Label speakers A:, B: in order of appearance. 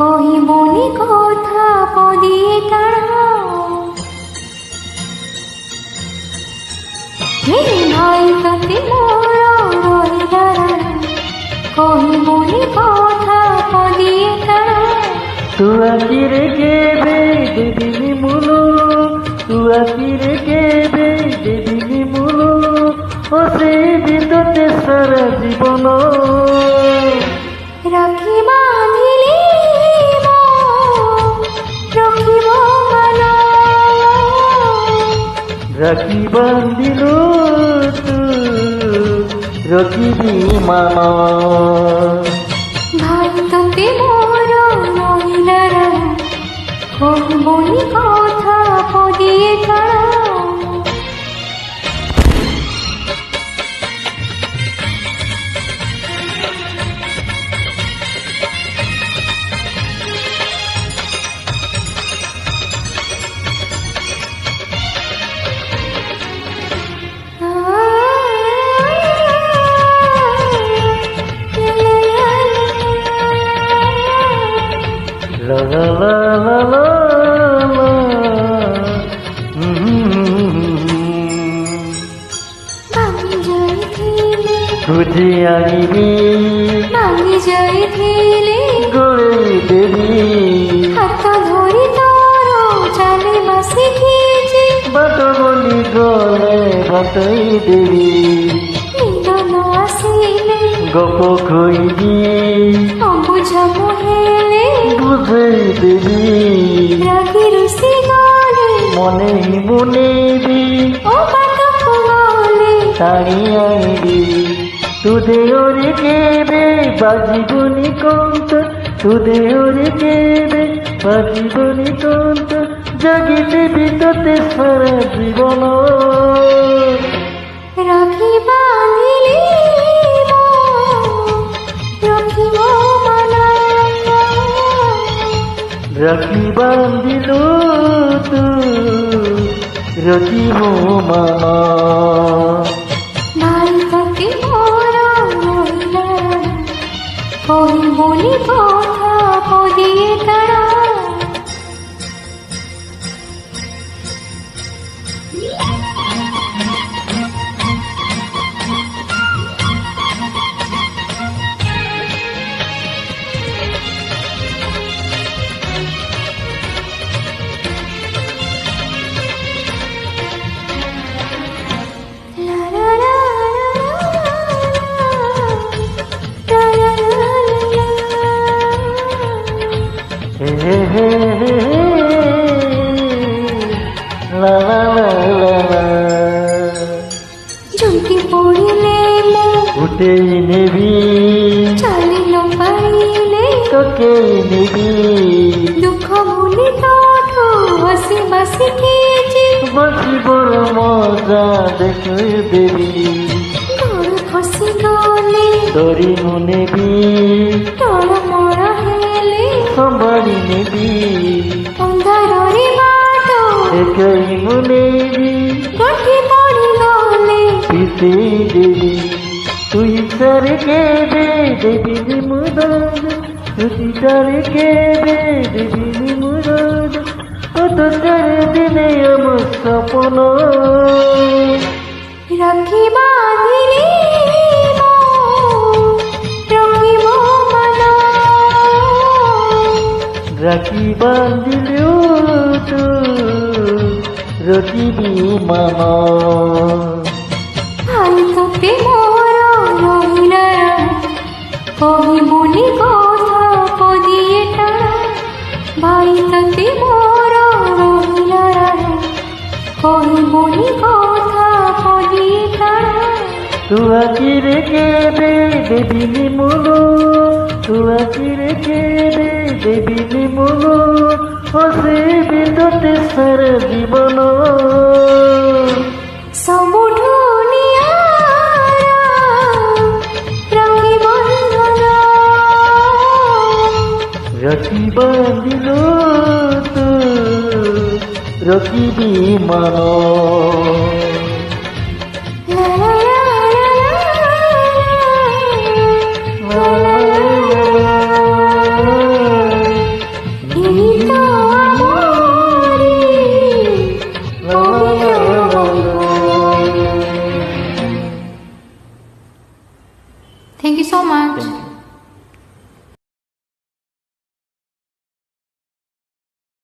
A: কহিবনি কথা পদিয়ে টানা হে ভাই তাতে মোর রহিলা কহিবনি কথা পদিয়ে টানা
B: তু আখিরে কেবে দেবিনি মুলু তু আখিরে কেবে দেবিনি মুলু ও সেই বিন্দুতে সারা জীবন
A: রাখি বাঁধিলি রখিব মন
B: রাখি বান্ধিলু তু রখিবি মান
A: ভাই তোতে মোর রহিলা কহিবনি কথা পদিয়ে টানা
B: লা লা লা লা লা লা।
A: ভাঙি যাইছিলে
B: খুঁজে আনিবি
A: ভাঙি যাইছিলে
B: গড়ে দেবি
A: হাত ধরি তোর চালে বাসি খেয়েছি
B: বাট বলি গলে বাটাই দেবি
A: মিলন আসিলে
B: গপ খইবি
A: অবুঝা মহেলে
B: বুঝাই দেবি
A: রাগি রুসি গলে
B: মনে মনেবি
A: ও পাটক গলে
B: তাড়ি আনিবি তুদে ওরে কেবে বাজিবনি কন্ত তুদে ওরে কেবে বাজিবনি কন্ত জাগিতে বিততে সারা জীবন
A: রাখি বাঁধিলি রখিব মন
B: রাখি বান্ধিলু তু রখিব মান
A: ভাই তোতে মোর রহিলা কহিবনি কথা পদিয়ে টানা
B: হে হে হে হে লা লা লা লা লা
A: ঝুঁকি পড়িলে
B: উঠেই নেবি
A: চালিল পাইলে
B: তোকে নেবি
A: দুঃখ ভুলি তোঠো হসি বাসি খেয়েছি
B: বসি বড় মজা দেখে দেবি
A: তোর খসি গলে
B: দড়ি নেবি
A: তোর মরা হেলে
B: সম্ভারি নেবি
A: অন্ধারে বাট
B: একাই নেবি
A: গঠি পড়ি গলে
B: পিতে দেবি তুই তার কেবে দেবি মুরাদ তুই তার কেবে দেবি মুরাদ কত চার দিনে আমার স্বপ্ন
A: রাখি বাঁধিলি রখিব মন
B: রাখি বান্ধিলু তু রখিবি মান
A: ভাই তোতে মোর রহিলা কহিবনি কথা পদিয়ে টানা ভাই তোতে মোর রহিলা কহিবনি কথা পদিয়ে টানা
B: তু আখিরে কেবে দেবিনি মুলু তু আখিরে কেবে দেবিনি মুলু ও সে বিন্দুতে সারা জীবন
A: সমুঠু রাখি বন্ধন
B: রাখি বান্ধিলু তু রখিবি মান